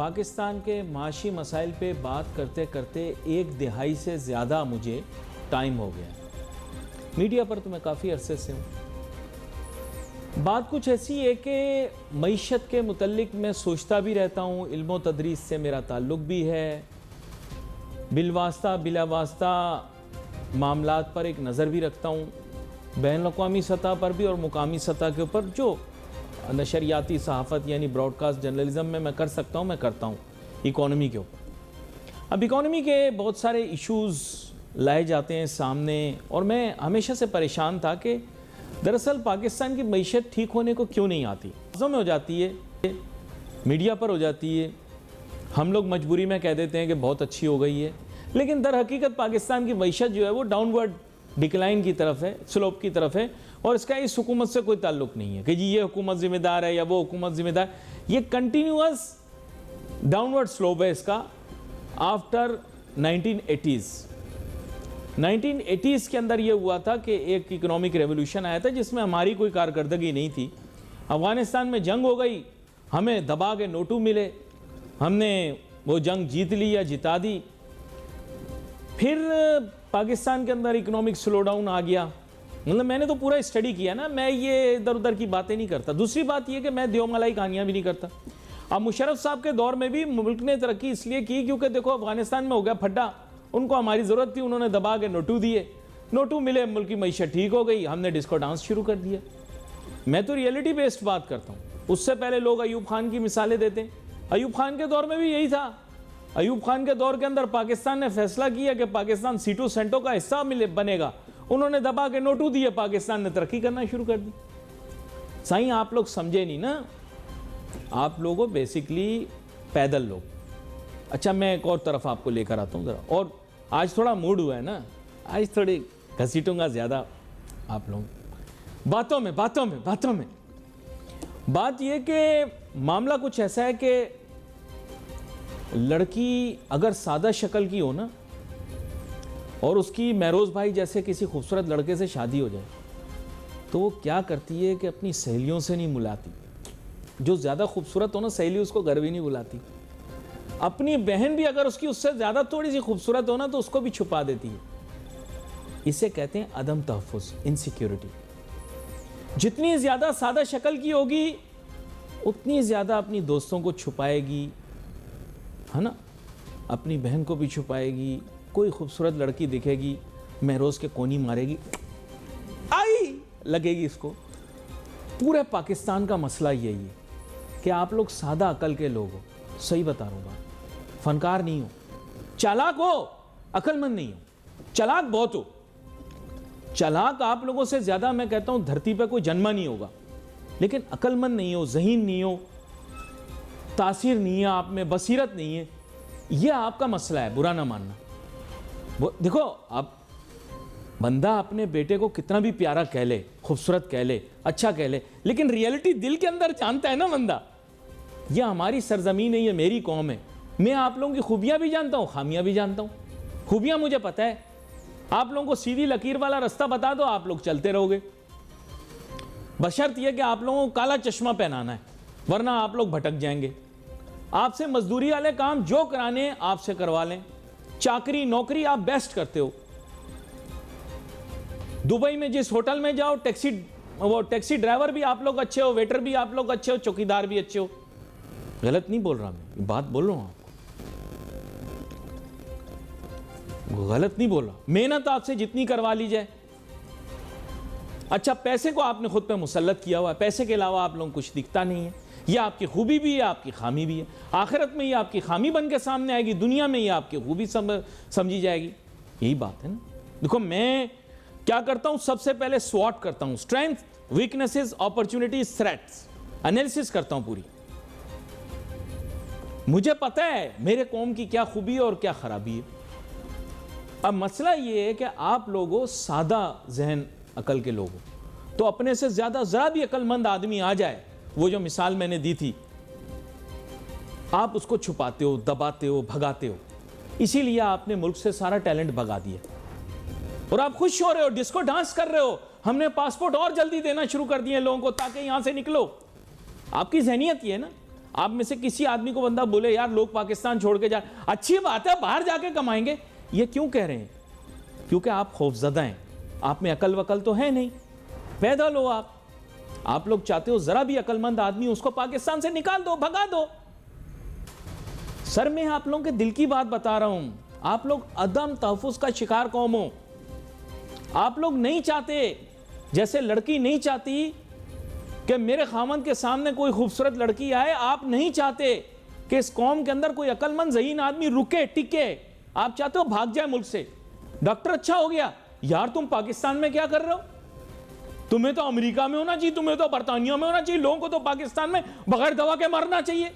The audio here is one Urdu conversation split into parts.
پاکستان کے معاشی مسائل پہ بات کرتے کرتے 1 دہائی سے زیادہ مجھے ٹائم ہو گیا. میڈیا پر تو میں کافی عرصے سے ہوں. بات کچھ ایسی ہے کہ معیشت کے متعلق میں سوچتا بھی رہتا ہوں, علم و تدریس سے میرا تعلق بھی ہے, بالواسطہ بلا واسطہ معاملات پر ایک نظر بھی رکھتا ہوں, بین الاقوامی سطح پر بھی اور مقامی سطح کے اوپر جو نشریاتی صحافت یعنی براڈ کاسٹ جرنلزم میں کر سکتا ہوں میں کرتا ہوں. اکانومی کے اوپر اب اکانومی کے بہت سارے ایشوز لائے جاتے ہیں سامنے, اور میں ہمیشہ سے پریشان تھا کہ دراصل پاکستان کی معیشت ٹھیک ہونے کو کیوں نہیں آتی. میں ہو جاتی ہے, میڈیا پر ہو جاتی ہے, ہم لوگ مجبوری میں کہہ دیتے ہیں کہ بہت اچھی ہو گئی ہے, لیکن در حقیقت پاکستان کی معیشت جو ہے وہ ڈاؤن ورڈ ڈکلائن کی طرف ہے, سلوپ کی طرف ہے, اور اس کا اس حکومت سے کوئی تعلق نہیں ہے کہ جی یہ حکومت ذمہ دار ہے یا وہ حکومت ذمہ دار. یہ کنٹینیوس ڈاؤن ورڈ سلوپ ہے اس کا آفٹر 1980s کے اندر یہ ہوا تھا کہ ایک اکنامک ریولوشن آیا تھا جس میں ہماری کوئی کارکردگی نہیں تھی. افغانستان میں جنگ ہو گئی, ہمیں دبا کے نوٹو ملے, ہم نے وہ جنگ جیت لی یا جتا دی. پھر پاکستان کے اندر اکنامک سلو ڈاؤن آ گیا. مطلب میں نے تو پورا اسٹڈی کیا نا, میں یہ ادھر ادھر کی باتیں نہیں کرتا. دوسری بات یہ کہ میں دیو ملائی کہانیاں بھی نہیں کرتا. اب مشرف صاحب کے دور میں بھی ملک نے ترقی اس لیے کی کیونکہ دیکھو افغانستان میں ہو گیا پھڈا, ان کو ہماری ضرورت تھی, انہوں نے دبا کے نوٹو دیے, نوٹو ملے, ملک کی معیشت ٹھیک ہو گئی, ہم نے ڈسکو ڈانس شروع کر دیا. میں تو ریئلٹی بیسڈ بات کرتا ہوں. اس سے پہلے لوگ ایوب خان کی مثالیں دیتے ہیں. ایوب خان کے دور میں بھی یہی تھا. ایوب خان کے دور کے اندر پاکستان نے فیصلہ کیا کہ پاکستان سیٹو سینٹو کا حصہ بنے گا, انہوں نے دبا کے نوٹو دیے, پاکستان نے ترقی کرنا شروع کر دی. سائیں آپ لوگ سمجھے نہیں نا, آپ لوگوں بیسکلی پیدل لوگ. اچھا میں ایک اور طرف آپ کو لے کر آتا ہوں ذرا, اور آج تھوڑا موڈ ہوا ہے نا, آج تھوڑی گھسیٹوں گا زیادہ آپ لوگ باتوں میں. بات یہ کہ معاملہ کچھ ایسا ہے کہ لڑکی اگر سادہ شکل کی ہو نا, اور اس کی مہروز بھائی جیسے کسی خوبصورت لڑکے سے شادی ہو جائے, تو وہ کیا کرتی ہے کہ اپنی سہیلیوں سے نہیں ملاتی. جو زیادہ خوبصورت ہو نا سہیلی اس کو گھر بھی نہیں بلاتی. اپنی بہن بھی اگر اس سے زیادہ تھوڑی سی خوبصورت ہو نا تو اس کو بھی چھپا دیتی ہے. اسے کہتے ہیں عدم تحفظ, انسیکیورٹی. جتنی زیادہ سادہ شکل کی ہوگی اتنی زیادہ اپنی دوستوں کو چھپائے گی, ہے نا, اپنی بہن کو بھی چھپائے گی. کوئی خوبصورت لڑکی دکھے گی, مہروز کے کونی مارے گی, آئی لگے گی اس کو. پورے پاکستان کا مسئلہ یہی ہے کہ آپ لوگ سادہ عقل کے لوگ ہو. صحیح بتا رہا ہوں بات, فنکار نہیں ہو, چالاک ہو, عقل مند نہیں ہو. چالاک بہت ہو, چالاک آپ لوگوں سے زیادہ میں کہتا ہوں دھرتی پہ کوئی جنما نہیں ہوگا, لیکن عقل مند نہیں ہو, ذہین نہیں ہو, تاثیر نہیں ہے آپ میں, بصیرت نہیں ہے. یہ آپ کا مسئلہ ہے, برا نہ ماننا. دیکھو آپ بندہ اپنے بیٹے کو کتنا بھی پیارا کہہ لے, خوبصورت کہہ لے, اچھا کہہ لے, لیکن ریئلٹی دل کے اندر جانتا ہے نا بندہ. یہ ہماری سرزمین ہے, یہ میری قوم ہے. میں آپ لوگوں کی خوبیاں بھی جانتا ہوں, خامیاں بھی جانتا ہوں. خوبیاں مجھے پتہ ہے, آپ لوگوں کو سیدھی لکیر والا رستہ بتا دو, آپ لوگ چلتے رہو گے. بشرط یہ کہ آپ لوگوں کو کالا چشمہ پہنانا ہے, ورنہ آپ لوگ بھٹک جائیں گے. آپ سے مزدوری والے کام جو کرانے آپ سے کروا لیں. چاکری نوکری آپ بیسٹ کرتے ہو. دبئی میں جس ہوٹل میں جاؤ, ٹیکسی ڈرائیور بھی آپ لوگ اچھے ہو, ویٹر بھی آپ لوگ اچھے ہو, چوکیدار بھی اچھے ہو. غلط نہیں بول رہا میں, بات بول رہا ہوں آپ کو, غلط نہیں بول رہا. محنت آپ سے جتنی کروا لی جائے. اچھا پیسے کو آپ نے خود پہ مسلط کیا ہوا ہے, پیسے کے علاوہ آپ لوگوں کو کچھ دکھتا نہیں ہے. یہ آپ کی خوبی بھی ہے, آپ کی خامی بھی ہے. آخرت میں یہ آپ کی خامی بن کے سامنے آئے گی, دنیا میں یہ آپ کی خوبی سمجھی جائے گی. یہی بات ہے نا. دیکھو میں کیا کرتا ہوں, سب سے پہلے سواٹ کرتا ہوں, strength, weaknesses, opportunities, threats, analysis کرتا ہوں پوری. مجھے پتہ ہے میرے قوم کی کیا خوبی اور کیا خرابی ہے. اب مسئلہ یہ ہے کہ آپ لوگوں سادہ ذہن عقل کے لوگ ہو, تو اپنے سے زیادہ ذرا بھی عقل مند آدمی آ جائے, وہ جو مثال میں نے دی تھی, آپ اس کو چھپاتے ہو, دباتے ہو, بھگاتے ہو. اسی لیے آپ نے ملک سے سارا ٹیلنٹ بھگا دیا, اور آپ خوش ہو رہے ہو, ڈسکو ڈانس کر رہے ہو. ہم نے پاسپورٹ اور جلدی دینا شروع کر دیے لوگوں کو تاکہ یہاں سے نکلو. آپ کی ذہنیت یہ ہے نا. آپ میں سے کسی آدمی کو بندہ بولے یار لوگ پاکستان چھوڑ کے جائیں، اچھی بات ہے باہر جا کے کمائیں گے، یہ کیوں کہہ رہے ہیں؟ کیونکہ آپ خوفزدہ ہیں، آپ میں عقل وقل تو ہے نہیں، پیدل ہو آپ لوگ چاہتے ہو ذرا بھی عقل مند آدمی اس کو پاکستان سے نکال دو، بھگا دو۔ سر میں آپ لوگوں کے دل کی بات بتا رہا ہوں، آپ لوگ عدم تحفظ کا شکار قوم ہو، آپ لوگ نہیں چاہتے، جیسے لڑکی نہیں چاہتی کہ میرے خامند کے سامنے کوئی خوبصورت لڑکی آئے، آپ نہیں چاہتے کہ اس قوم کے اندر کوئی عقل مند ذہین آدمی رکے ٹکے، آپ چاہتے ہو بھاگ جائے ملک سے۔ ڈاکٹر اچھا ہو گیا یار، تم پاکستان میں کیا کر رہے ہو؟ تمہیں تو امریکہ میں ہونا چاہیے، تمہیں تو برطانیہ میں ہونا چاہیے، لوگوں کو تو پاکستان میں بغیر دوا کے مرنا چاہیے۔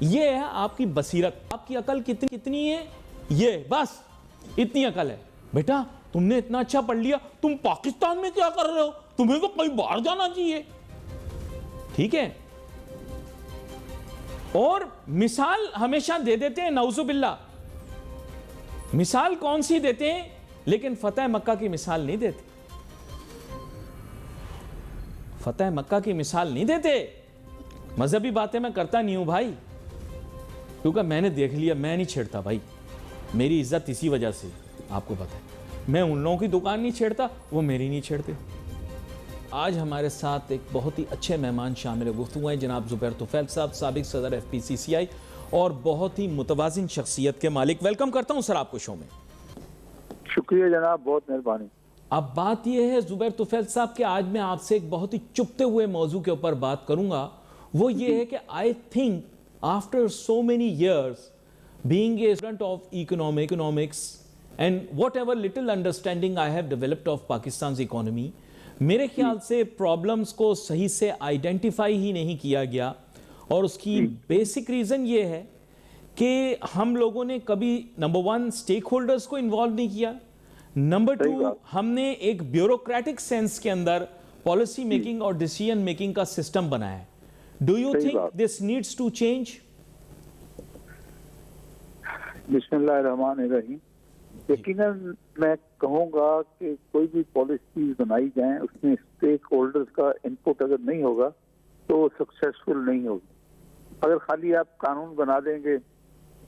یہ ہے آپ کی بصیرت، آپ کی عقل کتنی ہے، یہ بس اتنی عقل ہے۔ بیٹا تم نے اتنا اچھا پڑھ لیا، تم پاکستان میں کیا کر رہے ہو، تمہیں تو کہیں باہر جانا چاہیے، ٹھیک ہے؟ اور مثال ہمیشہ دے دیتے ہیں، نعوذ باللہ، مثال کون سی دیتے ہیں، لیکن فتح مکہ کی مثال نہیں دیتے، فتح مکہ کی مثال نہیں دیتے۔ مذہبی باتیں میں کرتا نہیں ہوں بھائی، کیونکہ میں نے دیکھ لیا، میں نہیں چھیڑتا بھائی، میری عزت اسی وجہ سے، آپ کو پتہ ہے میں ان لوگوں کی دکان نہیں چھیڑتا، وہ میری نہیں چھیڑتے۔ آج ہمارے ساتھ ایک بہت ہی اچھے مہمان شامل گفتگو ہیں، جناب زبیر طفیل صاحب، سابق صدر FPCCI اور بہت ہی متوازن شخصیت کے مالک۔ ویلکم کرتا ہوں سر آپ کو شو میں۔ شکریہ جناب، بہت مہربانی۔ اب بات یہ ہے زبیر طفیل صاحب کہ آج میں آپ سے ایک بہت ہی چپتے ہوئے موضوع کے اوپر بات کروں گا، وہ یہ ہے کہ I think after so many years being a student of economics and whatever little understanding I have developed of Pakistan's economy, میرے خیال سے پرابلمز کو صحیح سے آئیڈینٹیفائی ہی نہیں کیا گیا، اور اس کی بیسک ریزن یہ ہے کہ ہم لوگوں نے کبھی نمبر 1 اسٹیک ہولڈرز کو انوالو نہیں کیا، نمبر 2 ہم نے ایک بیوروکریٹک سینس کے اندر پالیسی میکنگ اور ڈیسیژن میکنگ کا سسٹم بنایا ہے۔ Do you think this needs to change? بسم اللہ الرحمن الرحیم۔ یقیناً میں کہوں گا کہ کوئی بھی پالیسیز بنائی جائیں اس میں اسٹیک ہولڈرز کا انپٹ اگر نہیں ہوگا تو وہ سکسیسفل نہیں ہوگی۔ اگر خالی آپ قانون بنا دیں گے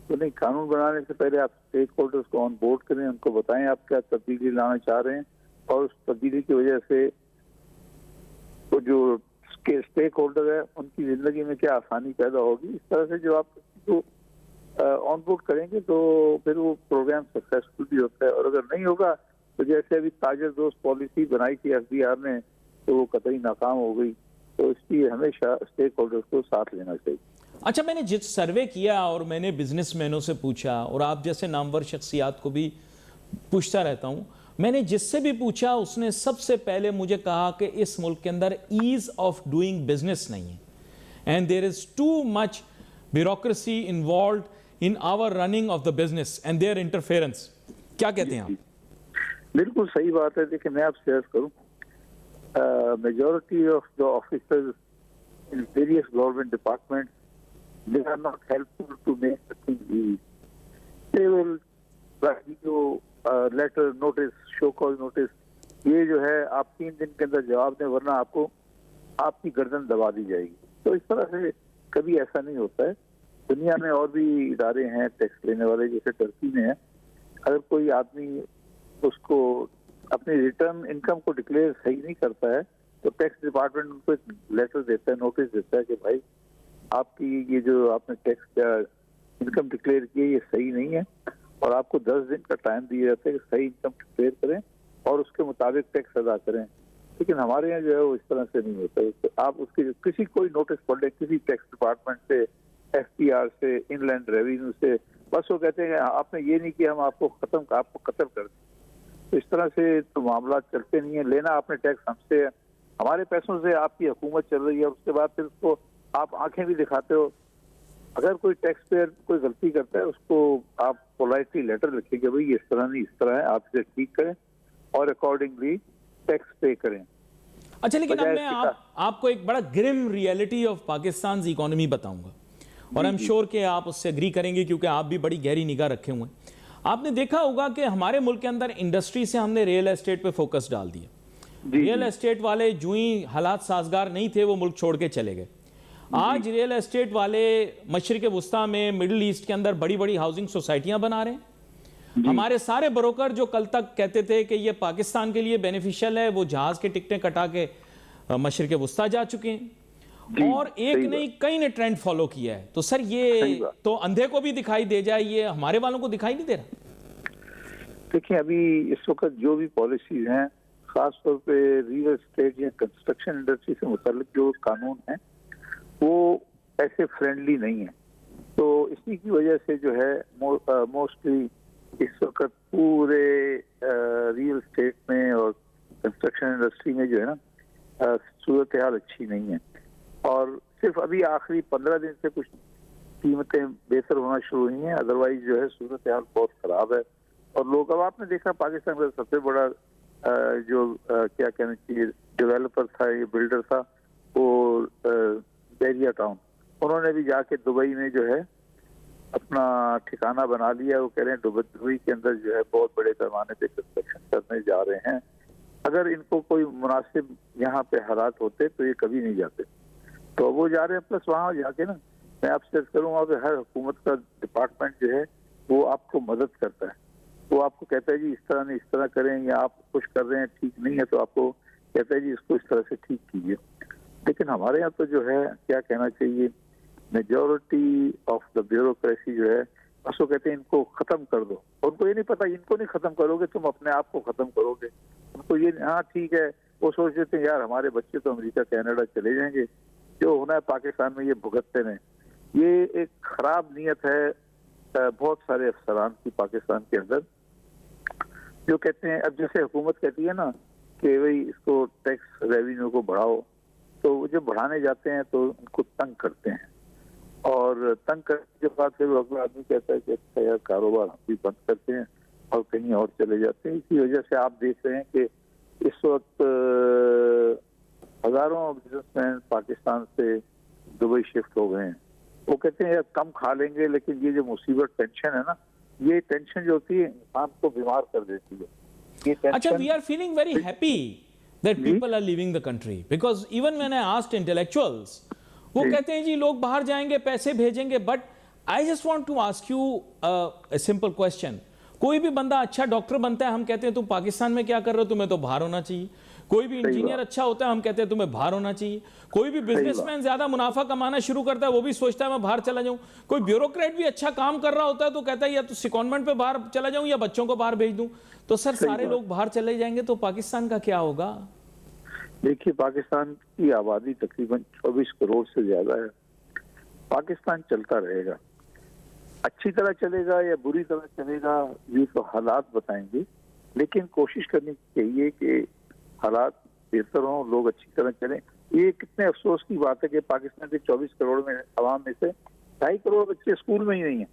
تو نہیں، قانون بنانے سے پہلے آپ اسٹیک ہولڈرز کو آن بورڈ کریں، ان کو بتائیں آپ کیا تبدیلی لانا چاہ رہے ہیں، اور اس تبدیلی کی وجہ سے وہ جو اسٹیک ہولڈر ہے ان کی زندگی میں کیا آسانی پیدا ہوگی۔ اس طرح سے جو آپ کو آن بورڈ کریں گے تو پھر وہ پروگرام سکسیسفل بھی ہوتا ہے، اور اگر نہیں ہوگا تو جیسے ابھی تاجر دوست پالیسی بنائی تھی FDR نے تو وہ قطعی ناکام ہو گئی۔ تو اس لیے ہمیشہ اسٹیک ہولڈرز کو ساتھ لینا چاہیے۔ اچھا، میں نے جس سروے کیا اور میں نے بزنس مینوں سے پوچھا، اور آپ جیسے نامور شخصیات کو بھی پوچھتا رہتا ہوں، میں نے جس سے بھی پوچھا اس نے سب سے پہلے مجھے کہا کہ اس ملک کے اندر ایز آف ڈوئنگ بزنس نہیں ہے، and there is too much bureaucracy involved in our running of the business and their interference۔ کیا کہتے ہیں آپ؟ بالکل صحیح بات ہے۔ دیکھیں میں آپ سے عرض کروں، majority of the officers in various government departments they are not helpful to make the thing easy. They will letter notice, show cause notice, یہ جو ہے آپ 3 دن کے اندر جواب دیں ورنہ آپ کو آپ کی گردن دبا دی جائے گی۔ تو اس طرح سے کبھی ایسا نہیں ہوتا ہے۔ دنیا میں اور بھی ادارے ہیں ٹیکس لینے والے، جیسے ٹرکی میں ہے، اگر کوئی آدمی اس کو اپنی ریٹرن انکم کو ڈکلیئر صحیح نہیں کرتا ہے تو ٹیکس ڈپارٹمنٹ ان کو ایک لیٹر دیتا ہے، نوٹس دیتا ہے کہ بھائی آپ کی یہ جو آپ نے ٹیکس کا انکم ڈکلیئر کی ہے یہ صحیح نہیں ہے، اور آپ کو 10 دن کا ٹائم دیا جاتا ہے کہ صحیح انکم ڈکلیئر کریں اور اس کے مطابق ٹیکس ادا کریں۔ لیکن ہمارے یہاں جو ہے وہ اس طرح سے نہیں ہوتا ہے۔ آپ اس کی کسی کوئی نوٹس پڑھ لیں کسی ٹیکس ڈپارٹمنٹ سے، FPR سے، ان لینڈ ریونیو سے، بس وہ کہتے ہیں کہ آپ نے یہ نہیں کیا ہم آپ کو قتل کر دیں۔ تو اس طرح سے تو معاملات چلتے نہیں ہیں۔ لینا آپ نے ٹیکس ہم سے ہے، ہمارے پیسوں سے آپ کی حکومت چل رہی ہے، اور اس کے بعد پھر اس کو آپ آنکھیں بھی دکھاتے ہو۔ اگر کوئی ٹیکس پیئر کوئی غلطی کرتا ہے اس کو آپ پولائٹلی لیٹر لکھیں کہ بھائی اس طرح نہیں، اس طرح ہے، آپ اسے ٹھیک کریں اور اکارڈنگلی ٹیکس پے کریں۔ اچھا، لیکن اب میں آپ کو ایک بڑا گرم ریئلٹی آف پاکستان اکانومی بتاؤں گا، اور I'm sure کہ آپ اس سے اگری کریں گے کیونکہ آپ بھی بڑی گہری نگاہ رکھے ہوئے ہیں۔ آپ نے دیکھا ہوگا کہ ہمارے ملک کے اندر انڈسٹری سے ہم نے ریئل اسٹیٹ پہ فوکس ڈال دیا۔ ریئل اسٹیٹ والے جو ہی حالات سازگار نہیں تھے وہ ملک چھوڑ کے چلے گئے۔ آج ریئل اسٹیٹ والے مشرق وسطیٰ میں مڈل ایسٹ کے اندر بڑی بڑی ہاؤسنگ سوسائٹیاں بنا رہے ہیں. ہمارے سارے بروکر جو کل تک کہتے تھے کہ یہ پاکستان کے لیے بینیفیشل ہے، وہ جہاز کے ٹکٹیں کٹا کے مشرق وسطیٰ جا چکے ہیں، اور ایک نہیں کئی نے ٹرینڈ فالو کیا ہے. تو سر یہ تو اندھے کو بھی دکھائی دے جائے، یہ ہمارے والوں کو دکھائی نہیں دے رہا. دیکھیں ابھی اس وقت جو بھی پالیسیز ہیں، خاص طور پہ ریئل اسٹیٹ یا کنسٹرکشن انڈسٹری سے متعلق جو قانون ہیں وہ ایسے فرینڈلی نہیں ہیں. تو اسی کی وجہ سے جو ہے موسٹلی اس وقت پورے ریئل اسٹیٹ میں اور کنسٹرکشن انڈسٹری میں جو ہے نا صورتحال اچھی نہیں ہے. اور صرف ابھی آخری 15 دن سے کچھ قیمتیں بہتر ہونا شروع ہوئی ہیں، ادروائز جو ہے صورتحال بہت خراب ہے. اور لوگ، اب آپ نے دیکھا پاکستان کا سب سے بڑا جو کیا کہنا چاہیے ڈیولپر تھا، یہ بلڈر تھا، وہ بیریا ٹاؤن، انہوں نے بھی جا کے دبئی میں جو ہے اپنا ٹھکانہ بنا لیا. وہ کہہ رہے ہیں دبئی کے اندر جو ہے بہت بڑے پیمانے پہ کنسٹرکشن کرنے جا رہے ہیں. اگر ان کو کوئی مناسب یہاں پہ حالات ہوتے تو یہ کبھی نہیں جاتے، تو وہ جا رہے ہیں. پلس وہاں جا کے نا میں آپ سے کروں گا کہ ہر حکومت کا ڈپارٹمنٹ جو ہے وہ آپ کو مدد کرتا ہے. وہ آپ کو کہتا ہے جی اس طرح نہیں، اس طرح کریں، یا آپ کچھ کر رہے ہیں ٹھیک نہیں ہے تو آپ کو کہتا ہے جی اس کو اس طرح سے ٹھیک کیجیے. لیکن ہمارے یہاں تو جو ہے کیا کہنا چاہیے، میجورٹی آف دا بیوروکریسی جو ہے اس کو کہتے ہیں ان کو ختم کر دو. ان کو یہ نہیں پتا، ان کو نہیں ختم کرو گے تم اپنے آپ کو ختم کرو گے. ان کو یہ ہاں ٹھیک ہے، وہ سوچ لیتے ہیں یار ہمارے بچے تو امریکہ کینیڈا چلے جائیں گے، جو ہونا ہے پاکستان میں یہ بھگتتے رہیں. یہ ایک خراب نیت ہے بہت سارے افسران کی پاکستان کے اندر، جو کہتے ہیں اب جیسے حکومت کہتی ہے نا کہ بھئی اس کو ٹیکس ریونیو کو بڑھاؤ، تو وہ جب بڑھانے جاتے ہیں تو ان کو تنگ کرتے ہیں، اور تنگ کرنے کے بعد پھر اگلا آدمی کہتا ہے کہ اچھا یار کاروبار ہم بھی بند کرتے ہیں اور کہیں اور چلے جاتے ہیں. اسی وجہ سے آپ دیکھ رہے ہیں کہ اس وقت ہزاروں بزنس مین پاکستان سے دبئی شفٹ ہو گئے ہیں. وہ کہتے ہیں یار کم کھا لیں گے، لیکن یہ جو مصیبت ٹینشن ہے نا، یہ ٹینشن جو ہوتی ہے انسان کو بیمار کر دیتی ہے. اچھا، we are feeling very happy that people are leaving the country because even when I asked intellectuals, وہ کہتے ہیں جی لوگ باہر جائیں گے، پیسے بھیجیں گے. But I just want to ask you a simple question. کوئی بھی بندہ اچھا ڈاکٹر بنتا ہے، ہم کہتے ہیں تم پاکستان میں کیا کر رہے ہو، تمہیں تو باہر ہونا چاہیے. کوئی بھی انجینئر اچھا ہوتا ہے، ہم کہتے ہیں تمہیں باہر ہونا چاہیے. کوئی بھی بزنس مین زیادہ منافع کمانا شروع کرتا ہے، وہ بھی سوچتا ہے میں باہر چلا جاؤں. کوئی بیوروکریٹ بھی اچھا کام کر رہا ہوتا ہے تو کہتا ہے یا تو سیکونڈمنٹ پہ باہر چلا جاؤں یا بچوں کو باہر بھیج دوں. تو سر سارے لوگ باہر چلے جائیں گے تو پاکستان کا کیا ہوگا؟ دیکھیے پاکستان کی آبادی تقریباً 24 کروڑ سے زیادہ ہے. پاکستان چلتا رہے گا، اچھی طرح چلے گا یا بری طرح چلے گا یہ تو حالات بتائیں گے. لیکن کوشش کرنی چاہیے کہ حالات بہتر ہوں، لوگ اچھی طرح چلیں. یہ کتنے افسوس کی بات ہے کہ پاکستان کے 24 کروڑ میں عوام میں سے 2.5 کروڑ بچے اسکول میں ہی نہیں ہیں.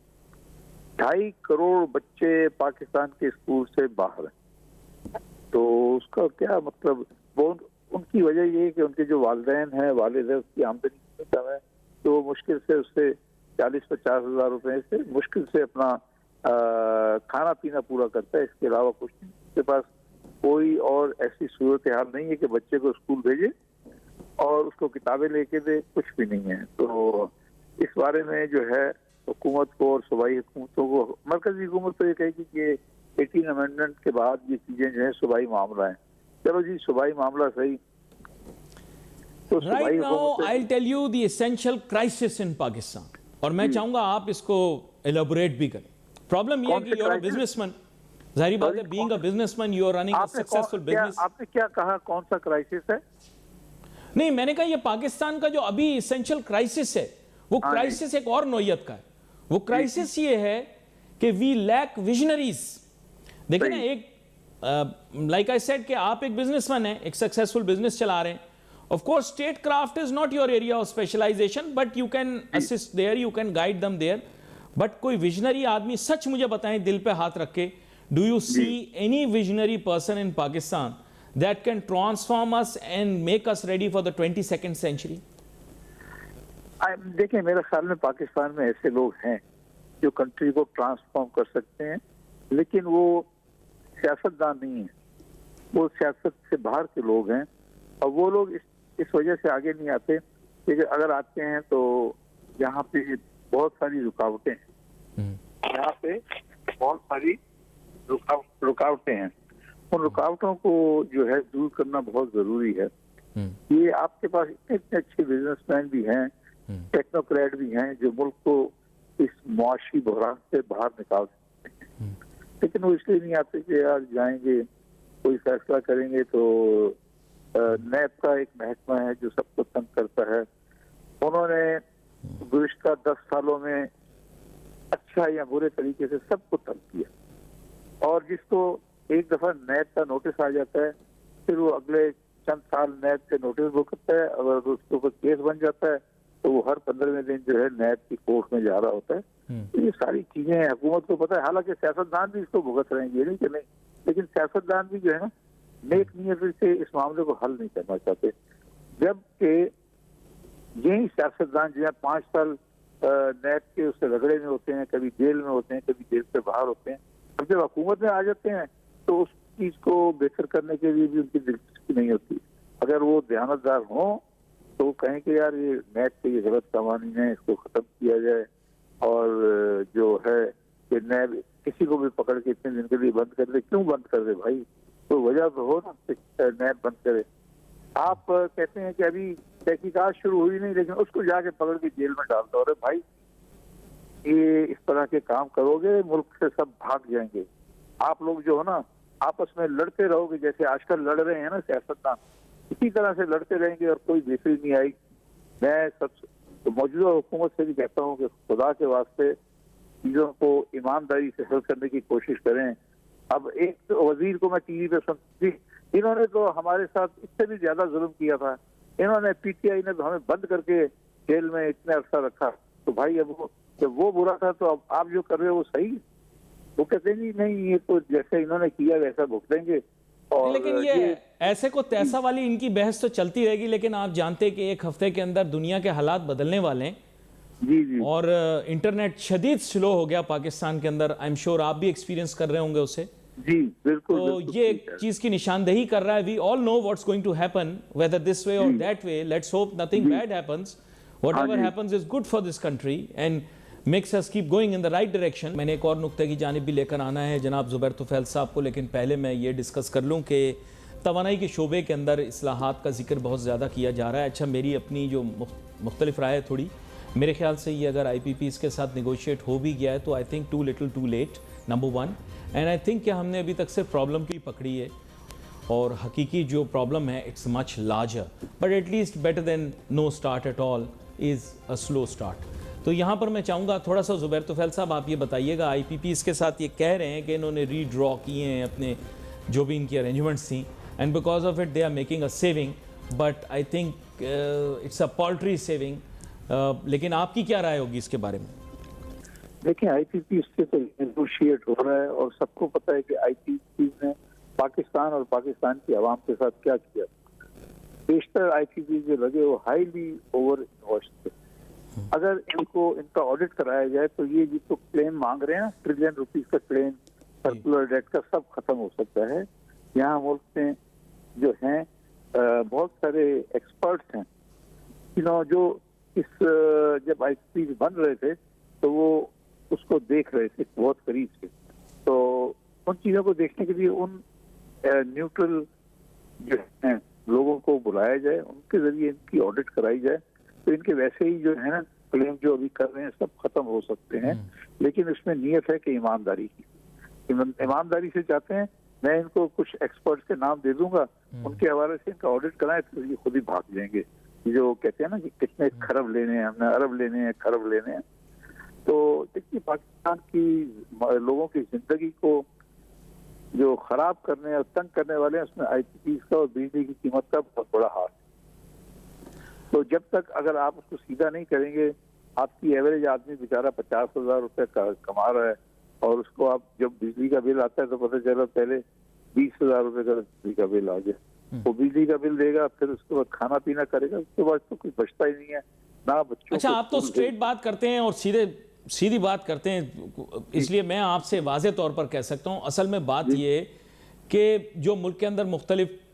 2.5 کروڑ بچے پاکستان کے اسکول سے باہر ہیں. تو اس کا کیا مطلب، ان کی وجہ یہ ہے کہ ان کے جو والدین ہیں، والد ہے، اس کی آمدنی کم ہے، تو وہ مشکل سے اس سے 40-50 ہزار روپے سے مشکل سے اپنا کھانا پینا پورا کرتا ہے. اس کے علاوہ کچھ نہیں. اس کے پاس کوئی اور ایسی صورتحال نہیں ہے کہ بچے کو اسکول بھیجے اور اس کو کتابیں لے کے دے، کچھ بھی نہیں ہے. تو اس بارے میں جو ہے حکومت کو اور صوبائی حکومتوں کو، مرکزی حکومت تو یہ کہے گی کہ 18 امینڈمنٹ کے بعد یہ چیزیں جو ہیں صوبائی معاملہ ہیں. چلو جی صوبائی معاملہ صحیح. Right now I'll tell you the essential crisis in Pakistan. اور میں چاہوں گا آپ اس کو ایلیبوریٹ بھی کریں. پرابلم یہ ہے کہ you're a businessman. ظاہری بات ہے being a businessman you are running a successful business. آپ نے کیا کہا کون سا کرائسس ہے؟ نہیں، میں نے کہا یہ پاکستان کا جو ابھی ایسنشل کرائسس ہے وہ کرائسس ایک اور نوعیت کا ہے. وہ کرائسس یہ ہے کہ we lack visionaries. دیکھیں نا، ایک like I said کہ آپ ایک بزنس مین ہیں، ایک سکسیسفل بزنس چلا رہے ہیں. Of course, statecraft is not your area of specialization, but you can assist there, you can guide them there. But کوئی visionary آدمی سچ مجھے بتائیں دل پہ ہاتھ رکھ کے, do you see any visionary person in Pakistan that can transform us and make us ready for the 22nd century? دیکھیں میرے خیال میں پاکستان میں ایسے لوگ ہیں جو کنٹری کو ٹرانسفارم کر سکتے ہیں، لیکن وہ سیاستدان نہیں ہیں، وہ سیاست سے باہر کے لوگ ہیں. اور وہ لوگ اس وجہ سے آگے نہیں آتے لیکن اگر آتے ہیں تو یہاں پہ بہت ساری رکاوٹیں ہیں، یہاں پہ بہت ساری رکاوٹیں ہیں. ان رکاوٹوں کو جو ہے دور کرنا بہت ضروری ہے. یہ آپ کے پاس اتنے اچھے بزنس مین بھی ہیں، ٹیکنوکریٹ بھی ہیں جو ملک کو اس معاشی بحران سے باہر نکال سکتے ہیں، لیکن وہ اس لیے نہیں آتے کہ یار جائیں گے کوئی فیصلہ کریں گے تو نیب کا ایک محکمہ ہے جو سب کو تنگ کرتا ہے. انہوں نے گزشتہ 10 سالوں میں اچھا یا برے طریقے سے سب کو تنگ کیا، اور جس کو ایک دفعہ نیب کا نوٹس آ جاتا ہے پھر وہ اگلے چند سال نیب کے نوٹس بھگتتا ہے. اگر اس کے اوپر کیس بن جاتا ہے تو وہ ہر 15ویں دن جو ہے نیب کی کورٹ میں جا رہا ہوتا ہے. یہ ساری چیزیں حکومت کو پتہ ہے، حالانکہ سیاستدان بھی اس کو بھگت رہے ہیں، یہ نہیں کہ نہیں، لیکن سیاستدان بھی جو ہے نا نیک نیت سے اس معاملے کو حل نہیں کرنا چاہتے. جبکہ یہی سیاستدان جو ہے 5 سال نیب کے اس سے رگڑے میں ہوتے ہیں، کبھی جیل میں ہوتے ہیں، کبھی جیل سے باہر ہوتے ہیں، اب جب حکومت میں آ جاتے ہیں تو اس چیز کو بہتر کرنے کے لیے بھی ان کی دلچسپی نہیں ہوتی. اگر وہ دیانتدار ہوں تو وہ کہیں کہ یار یہ نیب کے یہ غلط قوانین ہیں، اس کو ختم کیا جائے، اور جو ہے کہ نیب کسی کو بھی پکڑ کے اتنے دن کے لیے بند کر دے. کیوں بند کر دے بھائی؟ کوئی وجہ تو ہو نا نیب بند کرے. آپ کہتے ہیں کہ ابھی تحقیقات شروع ہوئی نہیں، لیکن اس کو جا کے پکڑ کے جیل میں ڈال دو. ارے بھائی یہ اس طرح کے کام کرو گے ملک سے سب بھاگ جائیں گے. آپ لوگ جو ہے نا آپس میں لڑتے رہو گے جیسے آج کل لڑ رہے ہیں نا سیاستدان، اسی طرح سے لڑتے رہیں گے اور کوئی بہتری نہیں آئی. میں موجودہ حکومت سے بھی کہتا ہوں کہ خدا کے واسطے چیزوں کو ایمانداری سے حل کرنے کی کوشش کریں. اب ایک وزیر کو میں ٹی وی پہ سنتی، انہوں نے تو ہمارے ساتھ اس سے بھی زیادہ ظلم کیا تھا، انہوں نے پی ٹی آئی نے تو ہمیں بند کر کے جیل میں اتنے عرصہ رکھا. تو بھائی اب جب وہ برا تھا تو اب آپ جو کر رہے ہو وہ صحیح. وہ کہتے ہیں نہیں یہ تو جیسے انہوں نے کیا ویسا بھگتیں گے. اور لیکن یہ ایسے کو تیسا والی ان کی بحث تو چلتی رہے گی، لیکن آپ جانتے کہ ایک ہفتے کے اندر دنیا کے حالات بدلنے والے ہیں. جی جی اور انٹرنیٹ شدید سلو ہو گیا پاکستان کے اندر. آئی ایم شیور آپ بھی ایکسپیرینس کر رہے ہوں گے اسے. جی بالکل. تو یہ ایک چیز کی نشاندہی کر رہا ہے. We all know what's going to happen whether this way اور that way. Let's hope nothing bad happens. Whatever happens is good for this country and makes us keep going in the right direction. میں نے ایک اور نقطے کی جانب بھی لے کر آنا ہے جناب زبیر طفیل صاحب کو، لیکن پہلے میں یہ ڈسکس کر لوں کہ توانائی کے شعبے کے اندر اصلاحات کا ذکر بہت زیادہ کیا جا رہا ہے. اچھا میری اپنی جو مختلف رائے ہے تھوڑی، میرے خیال سے یہ اگر آئی پی پی اس کے ساتھ نیگوشیٹ ہو بھی گیا ہے تو I think too little too late number 1. And I think کہ ہم نے ابھی تک صرف پرابلم کی پکڑی ہے، اور حقیقی جو پرابلم ہے it's much larger, but at least better than no start at all is a slow start. تو یہاں پر میں چاہوں گا تھوڑا سا زبیر طفیل صاحب آپ یہ بتائیے گا، آئی پی پی اس کے ساتھ یہ کہہ رہے ہیں کہ انہوں نے ری ڈرا کیے ہیں اپنے جو بھی ان کی ارینجمنٹس تھیں، and because of it they are making a saving, but I think it's a paltry saving. لیکن آپ کی کیا رائے ہوگی اس کے بارے میں؟ دیکھیں آئی پی پی اس سے تو نیگوشیٹ ہو رہا ہے، اور سب کو پتہ ہے کہ آئی پی پی نے پاکستان اور پاکستان کی عوام کے ساتھ کیا کیا. بیشتر آئی پی پی جو لگے وہ ہائیلی اوور انویسٹ تھے. اگر ان کا آڈٹ کرایا جائے تو یہ جو تو کلیم مانگ رہے ہیں نا $1 ٹریلین کا کلیم سرکولر ڈیٹ کا، سب ختم ہو سکتا ہے. یہاں ملک میں جو ہیں بہت سارے ایکسپرٹس ہیں جو اس جب آئی پی پی بن رہے تھے تو وہ اس کو دیکھ رہے تھے بہت قریب سے. تو ان چیزوں کو دیکھنے کے لیے ان نیوٹرل جو ہیں لوگوں کو بلایا جائے، ان کے ذریعے ان کی آڈٹ کرائی جائے تو ان کے ویسے ہی جو ہے نا کلیم جو ابھی کر رہے ہیں سب ختم ہو سکتے ہیں. لیکن اس میں نیت ہے کہ ایمانداری کی، ایمانداری سے چاہتے ہیں. میں ان کو کچھ ایکسپرٹس کے نام دے دوں گا، ان کے حوالے سے ان کا آڈٹ کرائیں تو یہ خود ہی بھاگ جائیں گے. جو کہتے ہیں نا کہ کتنے کھرب لینے ہیں، ہم نے ارب لینے ہیں، کھرب لینے ہیں. تو دیکھیے پاکستان کی لوگوں کی زندگی کو جو خراب کرنے اور تنگ کرنے والے ہیں اس میں آئی پی پی کا اور بجلی کی قیمت کا بہت بڑا ہاتھ. تو جب تک اگر آپ اس کو سیدھا نہیں کریں گے، آپ کی ایوریج آدمی بیچارہ 50,000 روپے کما رہا ہے، اور اس کو آپ جب بجلی کا بل آتا ہے تو پتہ چلا پہلے 20,000 روپے کا بجلی کا بل آ گیا. وہ بجلی کا بل دے گا، پھر اس کے بعد کھانا پینا کرے گا، اس کے بعد تو کچھ بچتا ہی نہیں ہے نہ بچوں. اچھا آپ تو اسٹریٹ بات کرتے ہیں اور سیدھی بات کرتے ہیں، اس لیے میں آپ سے واضح طور پر کہہ سکتا ہوں اصل میں بات یہ ہے کہ جو ملک کے اندر مختلف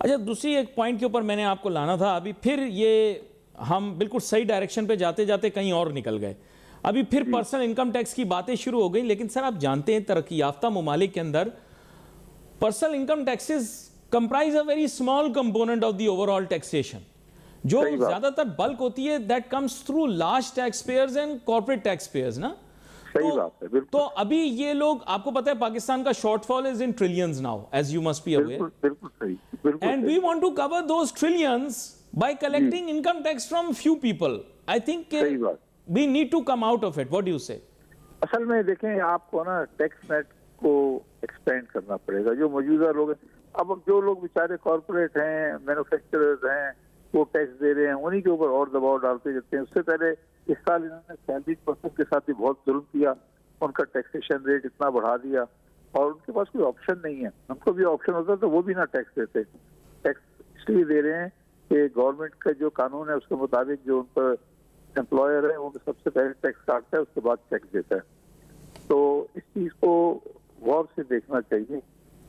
اچھا دوسری ایک پوائنٹ کے اوپر میں نے آپ کو لانا تھا، ابھی پھر یہ ہم بالکل صحیح ڈائریکشن پہ جاتے جاتے کہیں اور نکل گئے. ابھی پھر پرسنل انکم ٹیکس کی باتیں شروع ہو گئی، لیکن سر آپ جانتے ہیں ترقی یافتہ ممالک کے اندر personal income taxes comprise a very small component of the overall taxation. جو زیادہ تر بلک ہوتی ہے that comes through large taxpayers and corporate taxpayers نا. صحیح بات ہے بالکل. تو ابھی یہ لوگ، آپ کو پتا ہے پاکستان کا shortfall is in trillions now as you must be aware. بالکل صحیح بالکل. And we want to cover those trillions by collecting income tax from few people. I think we need to come out of it. What do you say? اصل میں دیکھیں آپ کو نا ٹیکس نیٹ کو ایکسپینڈ کرنا پڑے گا. جو موجودہ لوگ ہیں، اب جو لوگ بیچارے کارپوریٹ ہیں، مینوفیکچررز ہیں، وہ ٹیکس دے رہے ہیں، انہی کے اوپر اور دباؤ ڈالتے جاتے ہیں. اس سے پہلے اس سال انہوں نے سیلری پرسن کے ساتھ بھی بہت ظلم کیا، ان کا ٹیکسیشن ریٹ اتنا بڑھا دیا اور ان کے پاس کوئی آپشن نہیں ہے. ان کو بھی آپشن ہوتا تو وہ بھی نہ ٹیکس دیتے. ٹیکس اس لیے دے رہے ہیں کہ گورنمنٹ کا جو قانون ہے اس کے مطابق جو ان پر امپلائر ہے وہ سب سے پہلے ٹیکس کاٹتا ہے، اس کے بعد ٹیکس دیتا ہے. تو اس چیز کو غور سے دیکھنا چاہیے.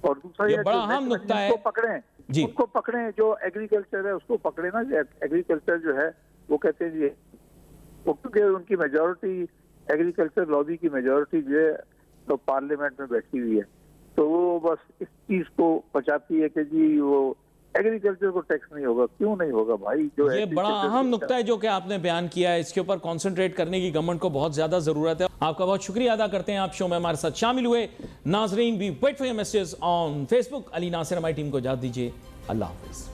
اور دوسرا یہ بڑا اہم نقطہ ہے، ان کو پکڑیں جو ایگریکلچر ہے اس کو پکڑے نا. ایگریکلچر جو ہے وہ کہتے ہیں کیونکہ ان کی میجورٹی ایگریکلچر لابی کی میجورٹی جو ہے تو پارلیمنٹ میں بیٹھی ہوئی ہے، تو وہ بس اس چیز کو بچاتی ہے کہ جی وہ ایگریکلچر کو ٹیکس نہیں ہوگا. کیوں نہیں ہوگا بھائی؟ جو یہ بڑا اہم نقطہ ہے جو کہ آپ نے بیان کیا ہے. اس کے اوپر کانسنٹریٹ کرنے کی گورنمنٹ کو بہت زیادہ ضرورت ہے. آپ کا بہت شکریہ ادا کرتے ہیں، آپ شو میں ہمارے ساتھ شامل ہوئے. ناظرین، we wait for your messages on Facebook. Ali Nasir ہماری ٹیم کو اجازت دیجیے. اللہ حافظ.